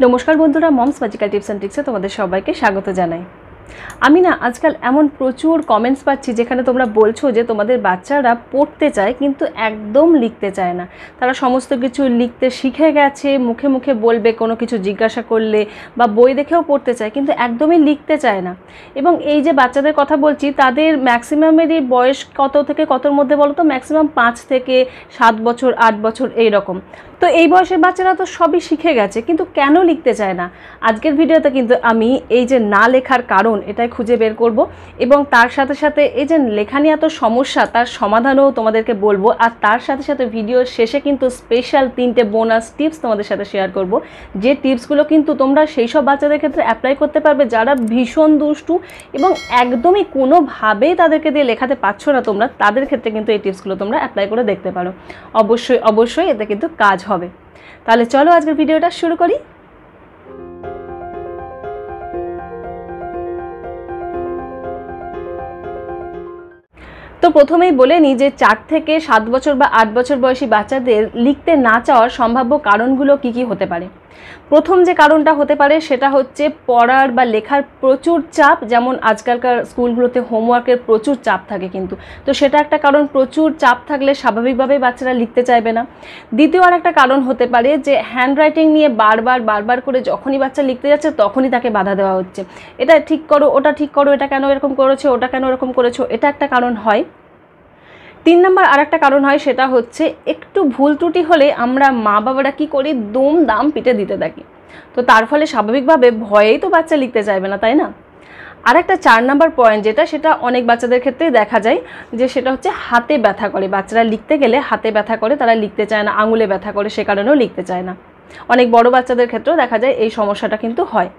नमस्कार बंधुरा mums magical tips and ट्रिक्से तुम्हारे सबाइके स्वागत जानाई। আমি না আজকাল এমন প্রচুর কমেন্টস পাচ্ছি যেখানে তোমরা বলছো যে তোমাদের বাচ্চারা পড়তে চায় কিন্তু একদম লিখতে চায় না। তারা সমস্ত কিছু লিখতে শিখে গেছে, মুখে মুখে বলবে কোনো কিছু জিজ্ঞাসা করলে বা বই দেখেও পড়তে চায় কিন্তু একদমই লিখতে চায় না। এবং এই যে বাচ্চাদের কথা বলছি তাদের ম্যাক্সিমামেরই বয়স কত থেকে কতর মধ্যে বলো তো? ম্যাক্সিমাম 5 থেকে 7 বছর 8 বছর এই রকম। তো এই বয়সের বাচ্চারা তো সবই শিখে গেছে কিন্তু কেন লিখতে চায় না? আজকের ভিডিওতে কিন্তু আমি এই যে না লেখার কারণ এটাই খুঁজে বের করব এবং তার সাথে সাথে এই যে লেখা নিয়ে এত সমস্যা তার সমাধানও তোমাদেরকে বলবো। আর তার সাথে সাথে ভিডিওর শেষে কিন্তু স্পেশাল 3টে বোনাস টিপস তোমাদের সাথে শেয়ার করব, যে টিপসগুলো কিন্তু তোমরা সেই সব বাচ্চাদের ক্ষেত্রে অ্যাপ্লাই করতে পারবে যারা ভীষণ দুষ্টু এবং একদমই কোনোভাবেই তাদেরকে দিয়ে লেখাতে পারছো না তোমরা। তাদের ক্ষেত্রে কিন্তু এই টিপসগুলো তোমরা অ্যাপ্লাই করে দেখতে পারো। অবশ্যই অবশ্যই এতে কিন্তু কাজ হবে। তাহলে চলো আজকের ভিডিওটা শুরু করি। তো প্রথমেই বলে নিই যে 4 থেকে 7 বছর বা 8 বছর বয়সী বাচ্চাদের লিখতে না চাওয়ার সম্ভাব্য কারণগুলো কি কি হতে পারে। প্রথম যে কারণটা হতে পারে সেটা হচ্ছে পড়ার বা লেখার প্রচুর চাপ, যেমন আজকালকার স্কুলগুলোতে হোমওয়ার্কের প্রচুর চাপ থাকে কিন্তু, তো সেটা একটা কারণ। প্রচুর চাপ থাকলে স্বাভাবিকভাবেই বাচ্চারা লিখতে চাইবে না। দ্বিতীয় আর একটা কারণ হতে পারে যে হ্যান্ডরাইটিং নিয়ে বারবার করে যখনই বাচ্চা লিখতে যাচ্ছে তখনই তাকে বাধা দেওয়া হচ্ছে, এটা ঠিক করো, ওটা ঠিক করো, এটা কেন এরকম করেছো, ওটা কেন এরকম করেছো, এটা একটা কারণ হয়। 3 নম্বর আর একটা কারণ হয় সেটা হচ্ছে একটু ভুল ত্রুটি হলে আমরা মা বাবারা কী করি, দুম দাম পিটে দিতে থাকি। তো তার ফলে স্বাভাবিকভাবে ভয়েই তো বাচ্চা লিখতে চাইবে না, তাই না? আর একটা 4 নম্বর পয়েন্ট সেটা অনেক বাচ্চাদের ক্ষেত্রেই দেখা যায় যে সেটা হচ্ছে হাতে ব্যথা করে। বাচ্চারা লিখতে গেলে হাতে ব্যথা করে, তারা লিখতে চায় না, আঙুলে ব্যথা করে, সে কারণেও লিখতে চায় না। অনেক বড় বাচ্চাদের ক্ষেত্রেও দেখা যায় এই সমস্যাটা কিন্তু হয়।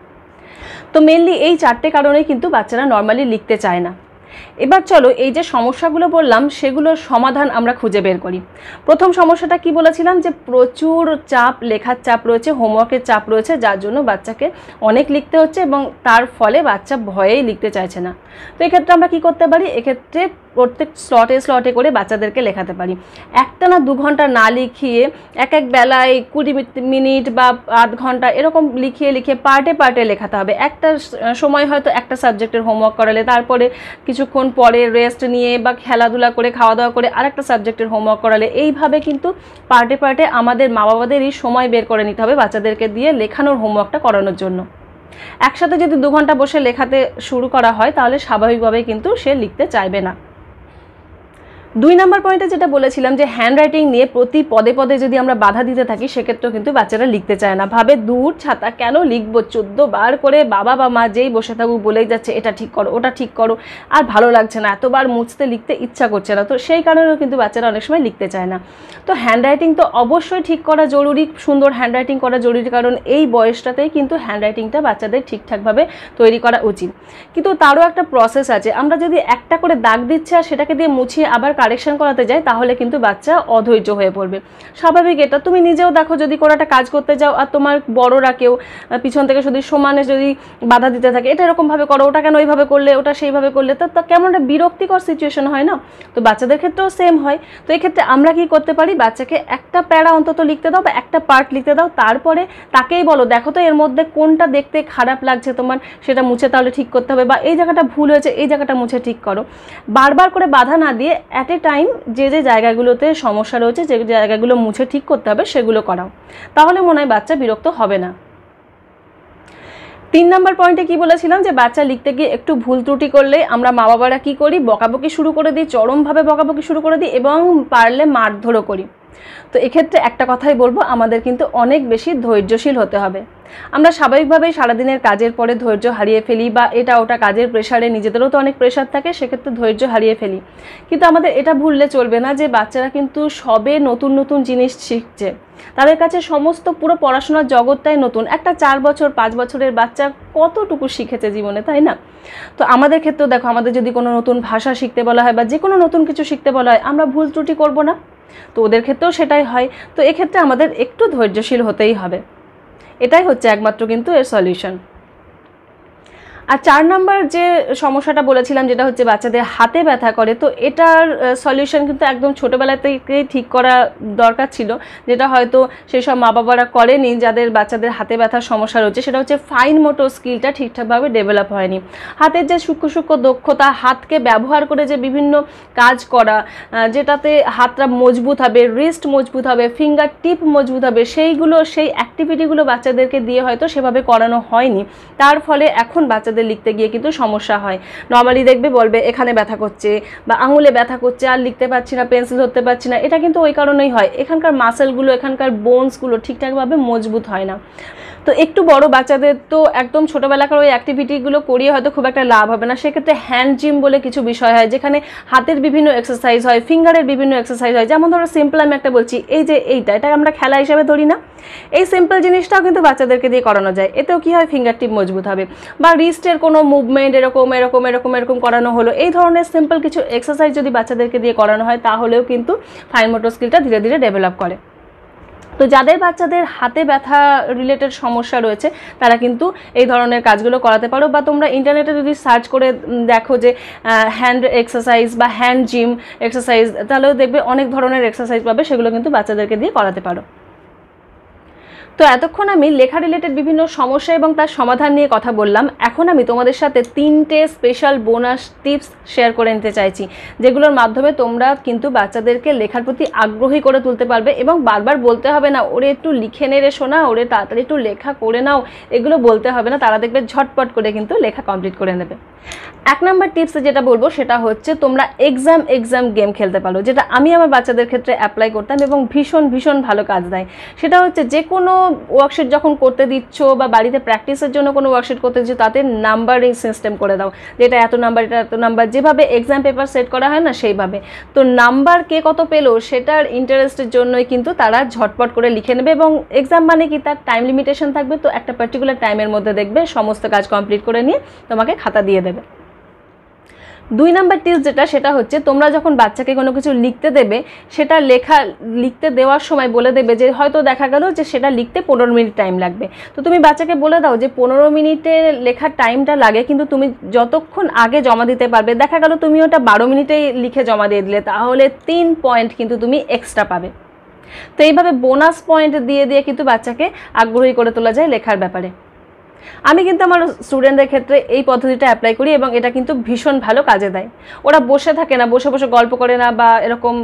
তো মেনলি এই 4টে কারণেই কিন্তু বাচ্চারা নর্মালি লিখতে চায় না। এবার চলো এই যে সমস্যাগুলো বললাম সেগুলোর সমাধান আমরা খুঁজে বের করি। প্রথম সমস্যাটা কি বলেছিলাম, যে প্রচুর চাপ, লেখার চাপ রয়েছে, হোমওয়ার্কের চাপ রয়েছে, যার জন্য বাচ্চাকে অনেক লিখতে হচ্ছে এবং তার ফলে বাচ্চা ভয়েই লিখতে চাইছে না। তো এক্ষেত্রে আমরা কি করতে পারি, এক্ষেত্রে প্রত্যেক স্লটে করে বাচ্চাদেরকে লেখাতে পারি। একটা না 2 ঘন্টা না লিখিয়ে এক বেলায় 20 মিনিট বা আধ ঘন্টা এরকম লিখিয়ে পার্টে লেখাতে হবে। একটা সময় হয়তো একটা সাবজেক্টের হোমওয়ার্ক করালে, তারপরে কিছুক্ষণ পরে রেস্ট নিয়ে বা খেলাধুলা করে খাওয়া দাওয়া করে আরেকটা সাবজেক্টের হোমওয়ার্ক করালে, এইভাবে কিন্তু পার্টে আমাদের মা বাবাদেরই সময় বের করে নিতে হবে বাচ্চাদেরকে দিয়ে লেখানোর হোমওয়ার্কটা করানোর জন্য। একসাথে যদি 2 ঘন্টা বসে লেখাতে শুরু করা হয় তাহলে স্বাভাবিকভাবেই কিন্তু সে লিখতে চাইবে না। 2 নম্বর পয়েন্টে যেটা বলেছিলাম যে হ্যান্ডরাইটিং নিয়ে প্রতি পদে যদি আমরা বাধা দিতে থাকি সেক্ষেত্রেও কিন্তু বাচ্চারা লিখতে চায় না। ভাবে দূর ছাতা, কেন লিখবো, 14 বার করে বাবা বা মা যেই বসে থাকুক বলেই যাচ্ছে এটা ঠিক করো, ওটা ঠিক করো, আর ভালো লাগছে না, এতবার মুছতে লিখতে ইচ্ছা করছে না। তো সেই কারণেও কিন্তু বাচ্চারা অনেক সময় লিখতে চায় না। তো হ্যান্ডরাইটিং তো অবশ্যই ঠিক করা জরুরি, সুন্দর হ্যান্ডরাইটিং করা জরুরি, কারণ এই বয়সটাতেই কিন্তু হ্যান্ডরাইটিংটা বাচ্চাদের ঠিকঠাকভাবে তৈরি করা উচিত। কিন্তু তারও একটা প্রসেস আছে। আমরা যদি একটা করে দাগ দিচ্ছি আর সেটাকে দিয়ে মুছিয়ে আবার কারেকশন করাতে যায় তাহলে কিন্তু বাচ্চা অধৈর্য হয়ে পড়বে। স্বাভাবিক এটা, তুমি নিজেও দেখো যদি কোনো একটা কাজ করতে যাও আর তোমার বড়রা কেউ পিছন থেকে যদি সমানে যদি বাধা দিতে থাকে, এটা এরকমভাবে করো, ওটা কেন ওইভাবে করলে, ওটা সেইভাবে করলে, তো কেমন একটা বিরক্তিকর সিচুয়েশন হয় না? তো বাচ্চাদের ক্ষেত্রেও সেম হয়। তো এক্ষেত্রে আমরা কি করতে পারি, বাচ্চাকে একটা প্যারা অন্তত লিখতে দাও বা একটা পার্ট লিখতে দাও, তারপরে তাকেই বলো দেখো তো এর মধ্যে কোনটা দেখতে খারাপ লাগছে তোমার, সেটা মুছে তাহলে ঠিক করতে হবে, বা এই জায়গাটা ভুল হয়েছে এই জায়গাটা মুছে ঠিক করো। বারবার করে বাধা না দিয়ে অ্যাট এ টাইম যে জায়গাগুলোতে সমস্যা রয়েছে, যে জায়গাগুলো মুছে ঠিক করতে হবে সেগুলো করাও, তাহলে মনে হয় বাচ্চা বিরক্ত হবে না। 3 নম্বর পয়েন্টে কি বলেছিলাম, যে বাচ্চা লিখতে গিয়ে একটু ভুল ত্রুটি করলে আমরা মা বাবারা কী করি, বকাবকি শুরু করে দিই, চরমভাবে বকাবকি শুরু করে দিই এবং পারলে মারধরও করি। তো এক্ষেত্রে একটা কথাই বলবো, আমাদের কিন্তু অনেক বেশি ধৈর্যশীল হতে হবে। আমরা স্বাভাবিকভাবেই সারাদিনের কাজের পরে ধৈর্য হারিয়ে ফেলি, বা এটা ওটা কাজের প্রেশারে, নিজেদেরও তো অনেক প্রেশার থাকে, সেক্ষেত্রে ধৈর্য হারিয়ে ফেলি। কিন্তু আমাদের এটা ভুললে চলবে না যে বাচ্চারা কিন্তু সবে নতুন জিনিস শিখছে, তাদের কাছে সমস্ত পুরো পড়াশোনার জগৎটাই নতুন। একটা 4 বছর 5 বছরের বাচ্চা কতটুকু শিখেছে জীবনে, তাই না? তো আমাদের ক্ষেত্রেও দেখো, আমাদের যদি কোনো নতুন ভাষা শিখতে বলা হয় বা যে কোনো নতুন কিছু শিখতে বলা হয়, আমরা ভুল ত্রুটি করবো না? তো ওদের ক্ষেত্রেও সেটাই হয়। তো এক্ষেত্রে আমাদের একটু ধৈর্যশীল হতেই হবে, এটাই হচ্ছে একমাত্র কিন্তু এর সলিউশন। আর 4 নাম্বার যে সমস্যাটা বলেছিলাম যেটা হচ্ছে বাচ্চাদের হাতে ব্যথা করে, তো এটার সলিউশন কিন্তু একদম ছোটোবেলা থেকেই ঠিক করা দরকার ছিল, যেটা হয়তো সেই সব মা বাবারা করেনি যাদের বাচ্চাদের হাতে ব্যথার সমস্যা রয়েছে। সেটা হচ্ছে ফাইন মোটর স্কিলটা ঠিকঠাকভাবে ডেভেলপ হয়নি। হাতের যে সূক্ষ্ম সূক্ষ্ম দক্ষতা, হাতকে ব্যবহার করে যে বিভিন্ন কাজ করা, যেটাতে হাতটা মজবুত হবে, রিস্ট মজবুত হবে, ফিঙ্গার টিপ মজবুত হবে, সেই অ্যাক্টিভিটিগুলো বাচ্চাদেরকে দিয়ে হয়তো সেভাবে করানো হয়নি। তার ফলে এখন বাচ্চাদের লিখতে গিয়ে কিন্তু সমস্যা হয়। নর্মালি দেখবে বলবে এখানে ব্যথা করছে বা আঙুলে ব্যথা করছে, আর লিখতে পারছি না, পেন্সিল ধরতে পারছি না। এটা কিন্তু ওই কারণেই হয়, এখানকার মাসেলগুলো, এখানকার বোনসগুলো ঠিকঠাকভাবে মজবুত হয় না। তো একটু বড় বাচ্চাদের তো একদম ছোটোবেলাকার ওই অ্যাক্টিভিটিগুলো করিয়ে হয়তো খুব একটা লাভ হবে না। সেক্ষেত্রে হ্যান্ড জিম বলে কিছু বিষয় হয়, যেখানে হাতের বিভিন্ন এক্সারসাইজ হয়, ফিঙ্গারের বিভিন্ন এক্সারসাইজ হয়। যেমন ধরো সিম্পল আমি একটা বলছি, এই যে এটা আমরা খেলা হিসাবে ধরি না, এই সিম্পল জিনিসটাও কিন্তু বাচ্চাদেরকে দিয়ে করানো যায়। এতেও কি হয়, ফিঙ্গার টিপ মজবুত হবে। বা রিস্টের কোনো মুভমেন্ট এরকম করানো হলো, এই ধরনের সিম্পল কিছু এক্সারসাইজ যদি বাচ্চাদেরকে দিয়ে করানো হয়, তাহলেও কিন্তু ফাইন মোটর স্কিলটা ধীরে ধীরে ডেভেলপ করে। তো যাদের বাচ্চাদের হাতে ব্যথা রিলেটেড সমস্যা রয়েছে, তারা কিন্তু এই ধরনের কাজগুলো করাতে পারো। বা তোমরা ইন্টারনেটে যদি সার্চ করে দেখো যে হ্যান্ড এক্সারসাইজ বা হ্যান্ড জিম এক্সারসাইজ, তাহলেও দেখবে অনেক ধরনের এক্সারসাইজ পাবে, সেগুলো কিন্তু বাচ্চাদেরকে দিয়ে করাতে পারো। তো এতক্ষণ আমি লেখা রিলেটেড বিভিন্ন সমস্যা এবং তার সমাধান নিয়ে কথা বললাম। এখন আমি তোমাদের সাথে 3টে স্পেশাল বোনাস টিপস শেয়ার করে নিতে চাইছি, যেগুলোর মাধ্যমে তোমরা কিন্তু বাচ্চাদেরকে লেখার প্রতি আগ্রহী করে তুলতে পারবে এবং বারবার বলতে হবে না ওরে একটু লিখে নে রে শোনা, ওরে তাড়াতাড়ি একটু লেখা করে নাও, এগুলো বলতে হবে না। তারা দেখবে ঝটপট করে কিন্তু লেখা কমপ্লিট করে নেবে। 1 নাম্বার টিপসে যেটা বলবো সেটা হচ্ছে তোমরা এক্সাম গেম খেলতে পারো, যেটা আমি আমার বাচ্চাদের ক্ষেত্রে অ্যাপ্লাই করতাম এবং ভীষণ ভালো কাজ দেয়। সেটা হচ্ছে যে কোনো ওয়ার্কশিট যখন করতে দিচ্ছ বা বাড়িতে প্র্যাকটিসের জন্য কোনো ওয়ার্কশিট করতে দিচ্ছ, তাতে নাম্বারিং সিস্টেম করে দাও, যেটা এত নাম্বার, এটা এত নাম্বার, যেভাবে এক্সাম পেপার সেট করা হয় না সেইভাবে। তো নাম্বার কে কত পেলো সেটার ইন্টারেস্টের জন্যই কিন্তু তারা ঝটপট করে লিখে নেবে। এবং এক্সাম মানে কি, তার টাইম লিমিটেশন থাকবে, তো একটা পার্টিকুলার টাইমের মধ্যে দেখবে সমস্ত কাজ কমপ্লিট করে নিয়ে তোমাকে খাতা দিয়ে দেবে। 2 নাম্বার টিপস যেটা, সেটা হচ্ছে তোমরা যখন বাচ্চাকে কোনো কিছু লিখতে দেবে, সেটা লিখতে দেওয়ার সময় বলে দেবে যে হয়তো দেখা গেল যে সেটা লিখতে 15 মিনিট টাইম লাগবে। তো তুমি বাচ্চাকে বলে দাও যে 15 মিনিটের লেখার টাইমটা লাগে, কিন্তু তুমি যতক্ষণ আগে জমা দিতে পারবে, দেখা গেল তুমি ওটা 12 মিনিটেই লিখে জমা দিয়ে দিলে, তাহলে 3 পয়েন্ট কিন্তু তুমি এক্সট্রা পাবে। তো এইভাবে বোনাস পয়েন্ট দিয়ে কিন্তু বাচ্চাকে আগ্রহী করে তোলা যায় লেখার ব্যাপারে। আমি কিন্তু আমার স্টুডেন্টদের ক্ষেত্রে এই পদ্ধতিটা অ্যাপ্লাই করি এবং এটা কিন্তু ভীষণ ভালো কাজে দেয়। ওরা বসে থাকে না, বসে গল্প করে না বা এরকম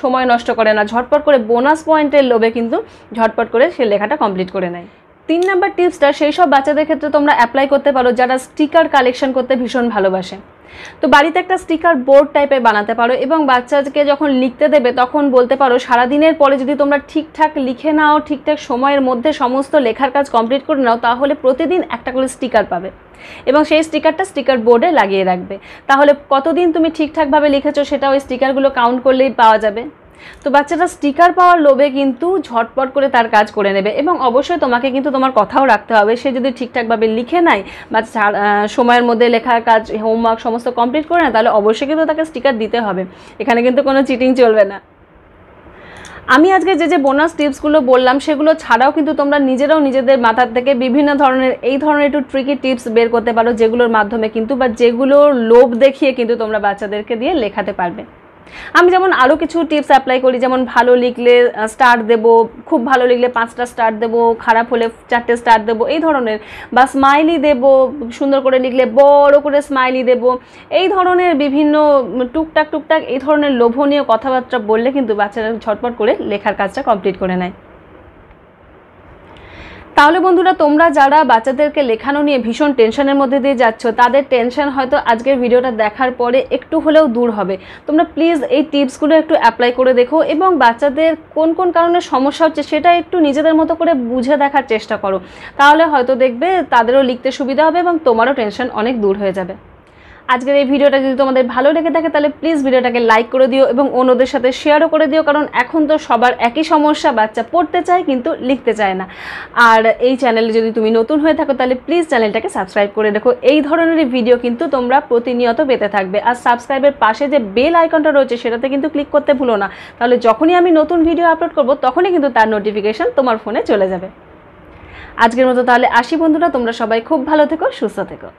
সময় নষ্ট করে না, ঝটপট করে বোনাস পয়েন্টের লোভে কিন্তু ঝটপট করে সে লেখাটা কমপ্লিট করে নেয়। 3 নাম্বার টিপসটা সেই সব বাচ্চাদের ক্ষেত্রে তোমরা অ্যাপ্লাই করতে পারো যারা স্টিকার কালেকশন করতে ভীষণ ভালোবাসে। তো বাড়িতে একটা স্টিকার বোর্ড টাইপের বানাতে পারো এবং বাচ্চাকে যখন লিখতে দেবে তখন বলতে পারো সারাদিনের পরে যদি তোমরা ঠিকঠাক লিখে নাও, ঠিকঠাক সময়ের মধ্যে সমস্ত লেখার কাজ কমপ্লিট করে নাও, তাহলে প্রতিদিন একটা করে স্টিকার পাবে এবং সেই স্টিকারটা স্টিকার বোর্ডে লাগিয়ে রাখবে। তাহলে কতদিন তুমি ঠিকঠাকভাবে লিখেছো সেটা ওই স্টিকারগুলো কাউন্ট করলেই পাওয়া যাবে। তো বাচ্চাটা স্টিকার পাওয়ার লোভে কিন্তু ঝটপট করে তার কাজ করে নেবে এবং অবশ্যই তোমাকে কিন্তু তোমার কথাও রাখতে হবে। সে যদি ঠিকঠাকভাবে লিখে নেয় বা সময়ের মধ্যে লেখার কাজ, হোমওয়ার্ক সমস্ত কমপ্লিট করে নেয়, তাহলে অবশ্যই কিন্তু তাকে স্টিকার দিতে হবে। এখানে কিন্তু কোনো চিটিং চলবে না। আমি আজকে যে বোনাস টিপসগুলো বললাম সেগুলো ছাড়াও কিন্তু তোমরা নিজেরাও নিজেদের মাথার থেকে বিভিন্ন ধরনের এই ধরনের একটু ট্রিকি টিপস বের করতে পারো, যেগুলোর মাধ্যমে কিন্তু বা যেগুলোর লোভ দেখিয়ে কিন্তু তোমরা বাচ্চাদেরকে দিয়ে লেখাতে পারবে। আমি যেমন আরও কিছু টিপস অ্যাপ্লাই করি, যেমন ভালো লিখলে স্টার দেবো, খুব ভালো লিখলে 5টা স্টার দেবো, খারাপ হলে 4টে স্টার দেবো, এই ধরনের, বা স্মাইলি দেবো, সুন্দর করে লিখলে বড় করে স্মাইলি দেবো, এই ধরনের বিভিন্ন টুকটাক এই ধরনের লোভনীয় কথাবার্তা বললে কিন্তু বাচ্চারা ঝটপট করে লেখার কাজটা কমপ্লিট করে নেয়। তাহলে বন্ধুরা, তোমরা যারা বাচ্চাদেরকে লেখানো নিয়ে ভীষণ টেনশনের মধ্যে দিয়ে যাচ্ছ, তাদের টেনশন হয়তো আজকের ভিডিওটা দেখার পরে একটু হলেও দূর হবে। তোমরা প্লিজ এই টিপসগুলো একটু অ্যাপ্লাই করে দেখো এবং বাচ্চাদের কোন কারণে সমস্যা হচ্ছে সেটা একটু নিজেদের মতো করে বুঝে দেখার চেষ্টা করো। তাহলে হয়তো দেখবে তাদেরও লিখতে সুবিধা হবে এবং তোমারও টেনশন অনেক দূর হয়ে যাবে। আজকের এই ভিডিওটা যদি তোমাদের ভালো লেগে থাকে তাহলে প্লিজ ভিডিওটাকে লাইক করে দিও এবং অন্যদের সাথে শেয়ারও করে দিও, কারণ এখন তো সবার একই সমস্যা, বাচ্চা পড়তে চায় কিন্তু লিখতে চায় না। আর এই চ্যানেলে যদি তুমি নতুন হয়ে থাকো তাহলে প্লিজ চ্যানেলটাকে সাবস্ক্রাইব করে দেখো। এই ধরনের ভিডিও কিন্তু তোমরা প্রতিনিয়ত পেতে থাকবে। আর সাবস্ক্রাইবের পাশে যে বেল আইকনটা রয়েছে সেটাতে কিন্তু ক্লিক করতে ভুলো না, তাহলে যখনই আমি নতুন ভিডিও আপলোড করব তখনই কিন্তু তার নোটিফিকেশন তোমার ফোনে চলে যাবে। আজকের মতো তাহলে আসি বন্ধুরা, তোমরা সবাই খুব ভালো থেকো, সুস্থ থেকো।